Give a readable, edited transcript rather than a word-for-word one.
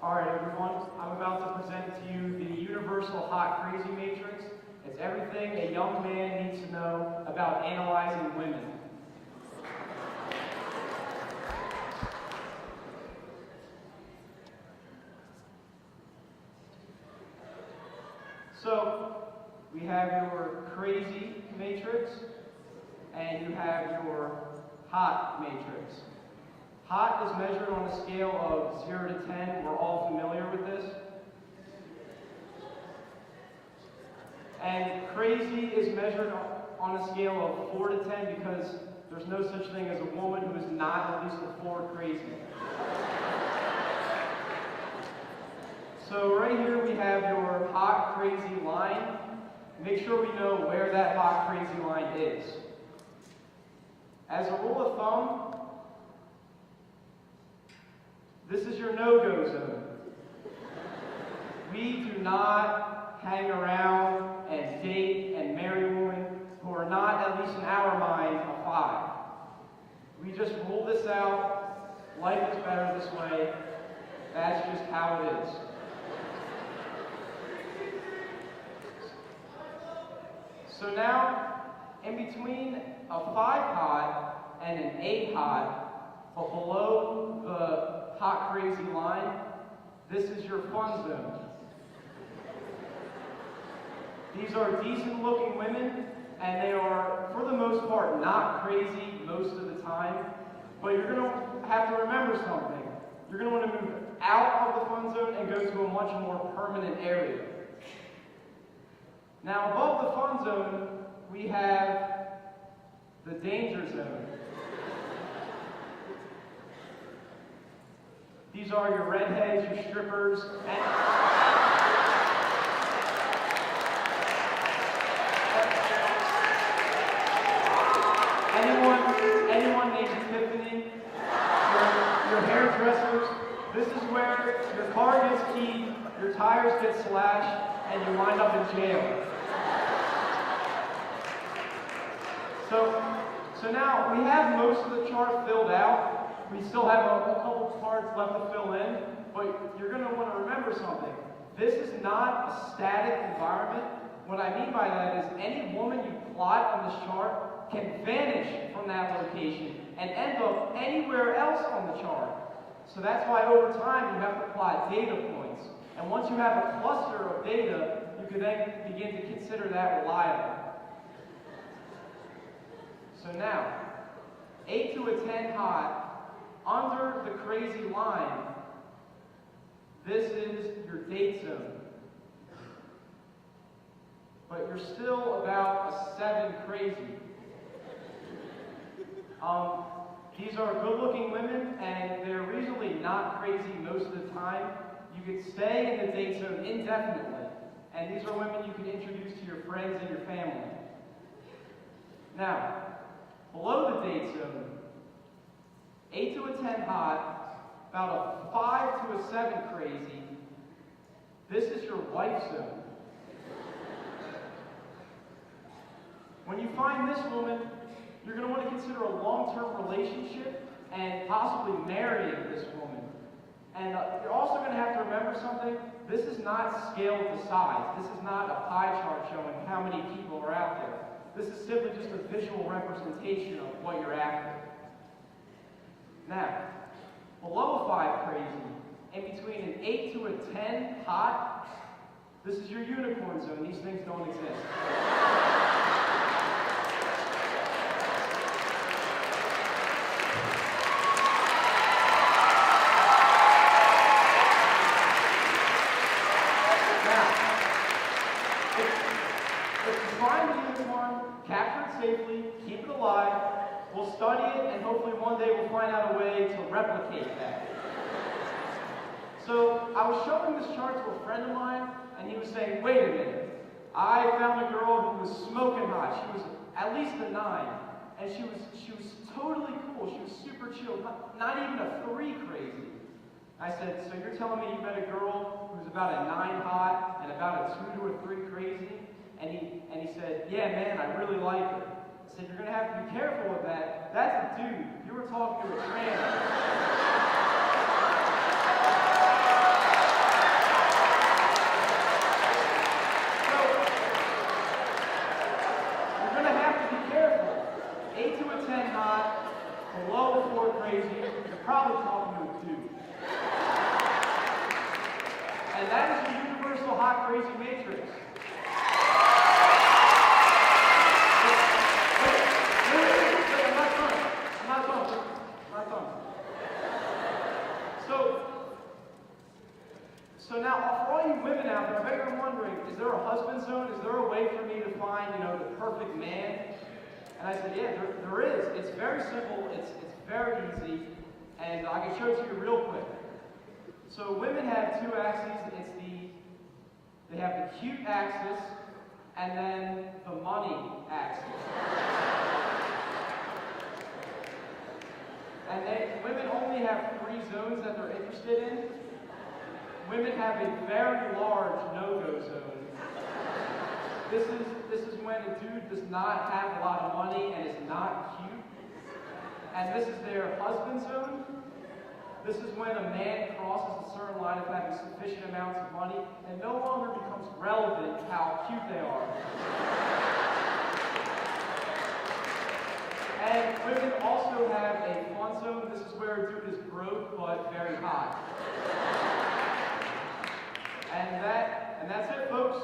Alright everyone, I'm about to present to you the Universal Hot Crazy Matrix. It's everything a young man needs to know about analyzing women. So, we have your crazy matrix, and you have your hot matrix. Hot is measured on a scale of 0 to 10. We're all familiar with this. And crazy is measured on a scale of 4 to 10 because there's no such thing as a woman who is not at least a 4 crazy. So right here we have your hot crazy line. Make sure we know where that hot crazy line is. As a rule of thumb, this is your no-go zone. We do not hang around and date and marry women who are not, at least in our mind, a 5. We just rule this out. Life is better this way. That's just how it is. So now, in between a 5 hot and an 8 hot, but below the hot crazy line, this is your fun zone. These are decent looking women, and they are, for the most part, not crazy most of the time, but you're going to have to remember something. You're going to want to move out of the fun zone and go to a much more permanent area. Now, above the fun zone, we have the danger zone. These are your redheads, your strippers, and anyone named Tiffany, your hairdressers. This is where your car gets keyed, your tires get slashed, and you wind up in jail. So now we have most of the chart filled out. We still have a couple parts left to fill in, but you're going to want to remember something. This is not a static environment. What I mean by that is any woman you plot on this chart can vanish from that location and end up anywhere else on the chart. So that's why over time you have to plot data points. And once you have a cluster of data, you can then begin to consider that reliable. So now, 8 to a 10 hot, under the crazy line, this is your date zone. But you're still about a 7 crazy. These are good-looking women, and they're reasonably not crazy most of the time. You could stay in the date zone indefinitely, and these are women you can introduce to your friends and your family. Now, below the date zone, 8 to a 10 hot, about a 5 to a 7 crazy, this is your wife zone. When you find this woman, you're going to want to consider a long-term relationship and possibly marrying this woman. And you're also going to have to remember something. This is not scaled to size. This is not a pie chart showing how many people are out there. This is simply just a visual representation of what you're after. Now, below a 5 crazy, in between an 8 to a 10 hot, this is your unicorn zone. These things don't exist. Safely, keep it alive, we'll study it, and hopefully one day we'll find out a way to replicate that. So, I was showing this chart to a friend of mine, and he was saying, wait a minute, I found a girl who was smoking hot. She was at least a 9, and she was totally cool, she was super chill, not even a 3 crazy. I said, so you're telling me you met a girl who's about a 9 hot and about a 2 to a 3 crazy? And he said, yeah, man, I really like her. I said, you're going to have to be careful with that. That's a dude. You were talking to a trans. 4 crazy, you're probably talking to a dude. And that is the universal hot crazy matrix. Wait, I'm not done. So now, for all you women out there, I bet you're wondering, is there a husband zone? Is there a way for me to find, the perfect man? And I said, yeah, there is. It's very simple. It's very easy. And I can show it to you real quick. So women have 2 axes. They have the cute axis and then the money axis. And women only have 3 zones that they're interested in. Women have a very large no-go zone. This is when a dude does not have a lot of money and is not cute. And this is their husband zone. This is when a man crosses a certain line of having sufficient amounts of money and no longer becomes relevant how cute they are. And women also have a fun zone. This is where a dude is broke but very hot. And that's it, folks.